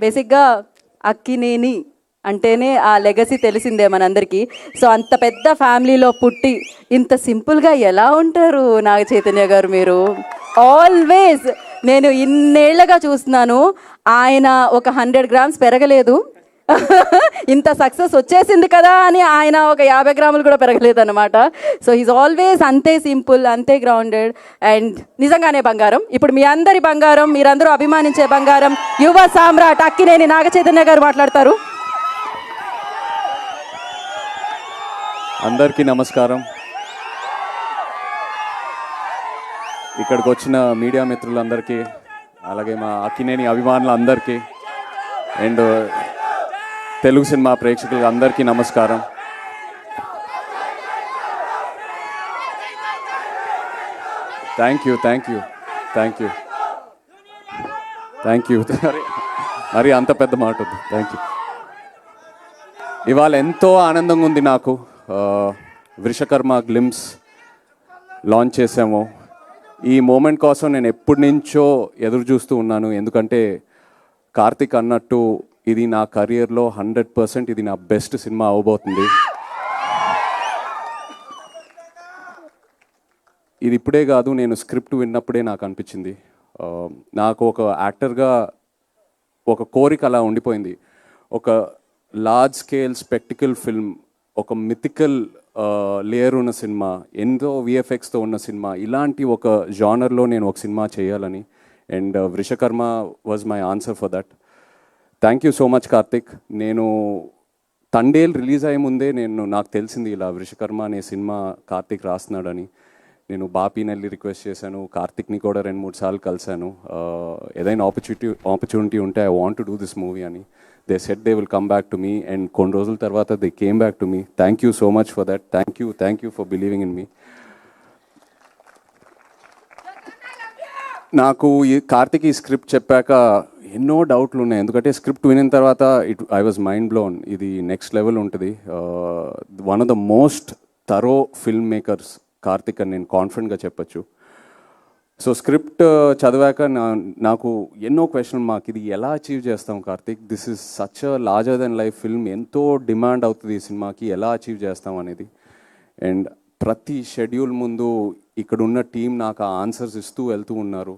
బేసిక్గా అక్కినేని అంటేనే ఆ లెగసీ తెలిసిందే మనందరికీ. సో అంత పెద్ద ఫ్యామిలీలో పుట్టి ఇంత సింపుల్గా ఎలా ఉంటారు నాగ చైతన్య గారు మీరు? ఆల్వేస్ నేను ఇన్నేళ్లగా చూస్తున్నాను, ఆయన ఒక 100 గ్రామ్స్ పెరగలేదు. ఇంత సక్సెస్ వచ్చేసింది కదా అని ఆయన ఒక 50 గ్రాములు కూడా పెరగలేదు అనమాట. సో ఈజ్ ఆల్వేస్ అంతే సింపుల్, అంతే గ్రౌండెడ్ అండ్ నిజంగానే బంగారం. ఇప్పుడు మీ అందరి బంగారం, మీరందరూ అభిమానించే బంగారం, యువ సామ్రాట్ అక్కినేని నాగ చైతన్య గారు మాట్లాడతారు. అందరికీ నమస్కారం. ఇక్కడికి వచ్చిన మీడియా మిత్రులందరికీ, అలాగే మా అక్కినేని అభిమానులందరికీ అండ్ తెలుగు సినిమా ప్రేక్షకులకు అందరికీ నమస్కారం. Thank you thank you thank you thank you. మరి అంత పెద్ద మాట వద్దు. Thank you. ఇవాళ ఎంతో ఆనందంగా ఉంది నాకు. వృషకర్మ గ్లిమ్స్ లాంచ్ చేసాము. ఈ మూమెంట్ కోసం నేను ఎప్పటి నుంచో ఎదురు చూస్తూ ఉన్నాను. ఎందుకంటే కార్తిక్ అన్నట్టు ఇది నా కెరియర్లో 100% ఇది నా బెస్ట్ సినిమా అవబోతుంది. ఇది ఇప్పుడే కాదు, నేను స్క్రిప్ట్ విన్నప్పుడే నాకు అనిపించింది. నాకు ఒక యాక్టర్గా ఒక కోరిక అలా ఉండిపోయింది. ఒక లార్జ్ స్కేల్ స్పెక్టికల్ ఫిల్మ్, ఒక మిథికల్ లేయర్ ఉన్న సినిమా, ఎంతో విఎఫ్ఎక్స్తో ఉన్న సినిమా, ఇలాంటి ఒక జానర్లో నేను ఒక సినిమా చేయాలని. And Vrushakarma was my answer for that. Thank you so much Karthik. నేను తండేల్ రిలీజ్ అయ్యే ముందే నాకు తెలిసింది ఇలా వృషకర్మ అనే సినిమా కార్తిక్ రాస్తున్నాడని. నేను బాపీని వెళ్ళి రిక్వెస్ట్ చేశాను, కార్తిక్ని కూడా 2-3 సార్లు కలిశాను. ఏదైనా ఆపర్చునిటీ ఉంటే I want to do this movie అని. They said they will come back to me and కొన్ని రోజుల తర్వాత they came back to me. Thank you so much for that. Thank you for believing in me. నాకు ఈ కార్తిక్ ఈ script చెప్పాక ఎన్నో డౌట్లు ఉన్నాయి. ఎందుకంటే స్క్రిప్ట్ వినిన తర్వాత ఐ వాజ్ మైండ్ బ్లోన్. ఇది నెక్స్ట్ లెవెల్ ఉంటుంది. One of the most thorough film makers Karthik అని నేను కాన్ఫిడెంట్గా చెప్పచ్చు. సో స్క్రిప్ట్ చదివాక నాకు ఎన్నో క్వశ్చన్ మార్క్. ఇది ఎలా అచీవ్ చేస్తాం Karthik? This is such a larger than life film. ఎంతో డిమాండ్ అవుతుంది ఈ సినిమాకి, ఎలా అచీవ్ చేస్తాం అనేది. అండ్ ప్రతి షెడ్యూల్ ముందు ఇక్కడున్న టీం నాకు ఆ ఆన్సర్స్ ఇస్తూ వెళ్తూ ఉన్నారు.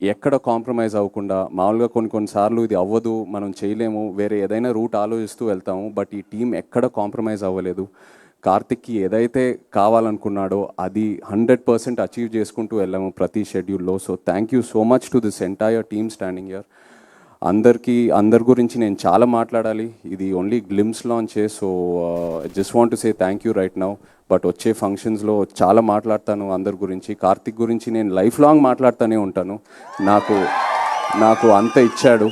ఎక్కడ కాంప్రమైజ్ అవ్వకుండా. మామూలుగా కొన్నిసార్లు ఇది అవ్వదు, మనం చేయలేము, వేరే ఏదైనా రూట్ ఆలోచిస్తూ వెళ్తాము. బట్ ఈ టీం ఎక్కడ కాంప్రమైజ్ అవ్వలేదు. కార్తిక్కి ఏదైతే కావాలనుకున్నాడో అది 100% అచీవ్ చేసుకుంటూ వెళ్ళాము ప్రతి షెడ్యూల్లో. So thank you so much to this entire team standing here. అందరి గురించి నేను చాలా మాట్లాడాలి. ఇది ఓన్లీ గ్లిమ్స్ లాంచే. So just want to say thank you right now. But వచ్చే ఫంక్షన్స్లో చాలా మాట్లాడతాను అందరి గురించి. కార్తిక్ గురించి నేను లైఫ్ లాంగ్ మాట్లాడుతూనే ఉంటాను. నాకు అంత ఇచ్చాడు.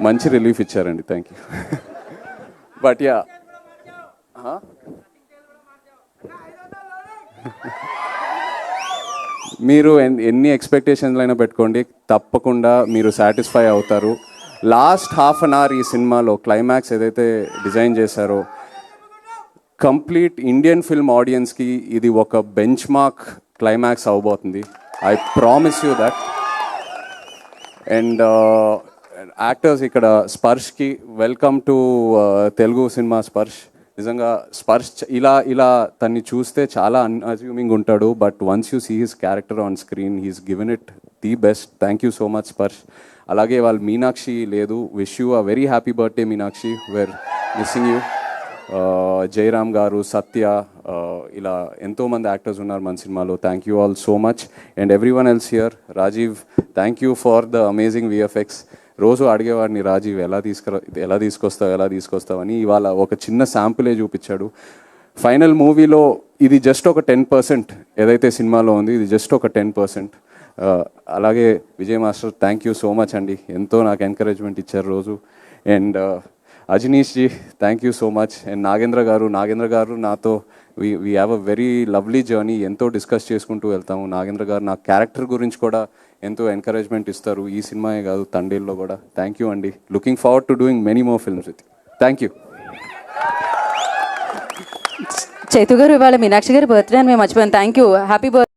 మంచి రిలీఫ్ ఇచ్చారండి. Thank you. బట్ యా, మీరు ఎన్ని ఎక్స్పెక్టేషన్లు అయినా పెట్టుకోండి, తప్పకుండా మీరు సాటిస్ఫై అవుతారు. లాస్ట్ హాఫ్ అన్ అవర్ ఈ సినిమాలో క్లైమాక్స్ ఏదైతే డిజైన్ చేశారో, కంప్లీట్ ఇండియన్ ఫిల్మ్ ఆడియన్స్కి ఇది ఒక బెంచ్ మార్క్ క్లైమాక్స్ అవబోతుంది. I promise you that. And actors ఇక్కడ స్పర్శ్కి welcome to Telugu cinema. Sparsh నిజంగా ఇలా తన్ని చూస్తే చాలా అన్అజ్యూమింగ్ ఉంటాడు. But once you see his character on screen, he's given it the best. Thank you so much Sparsh. అలాగే వాళ్ళు మీనాక్షి లేదు, wish you a very happy birthday Meenakshi, we're missing you. Jayaram garu, Satya, ఇలా ఎంతోమంది యాక్టర్స్ ఉన్నారు మన సినిమాలో. Thank you all so much. And everyone else here. Rajiv, thank you for the amazing VFX. రోజు అడిగేవాడిని, రాజీవ్ ఎలా తీసుకొస్తావు అని. ఇవాళ ఒక చిన్న శాంపులే చూపించాడు. ఫైనల్ మూవీలో ఇది జస్ట్ ఒక 10%, ఏదైతే సినిమాలో ఉంది ఇది జస్ట్ ఒక 10%. అలాగే Vijay master, thank you so much అండి, ఎంతో నాకు ఎంకరేజ్మెంట్ ఇచ్చారు రోజు. And Ajaneesh ji, thank you so much. And Nagendra గారు నాతో we have a very lovely journey. ఎంతో డిస్కస్ చేసుకుంటూ వెళ్తాము. నాగేంద్ర గారు నా క్యారెక్టర్ గురించి కూడా ఎంతో ఎంకరేజ్మెంట్ ఇస్తారు. ఈ సినిమాయే కాదు, తండేల్లో కూడా. థ్యాంక్ యూ అండి. Looking forward to doing many more films with you. Thank you. Chaitu గారు ఇవాళ మీనాక్షి గారి బర్త్డే అని మేము మర్చిపోయాం. Thank you, happy birthday.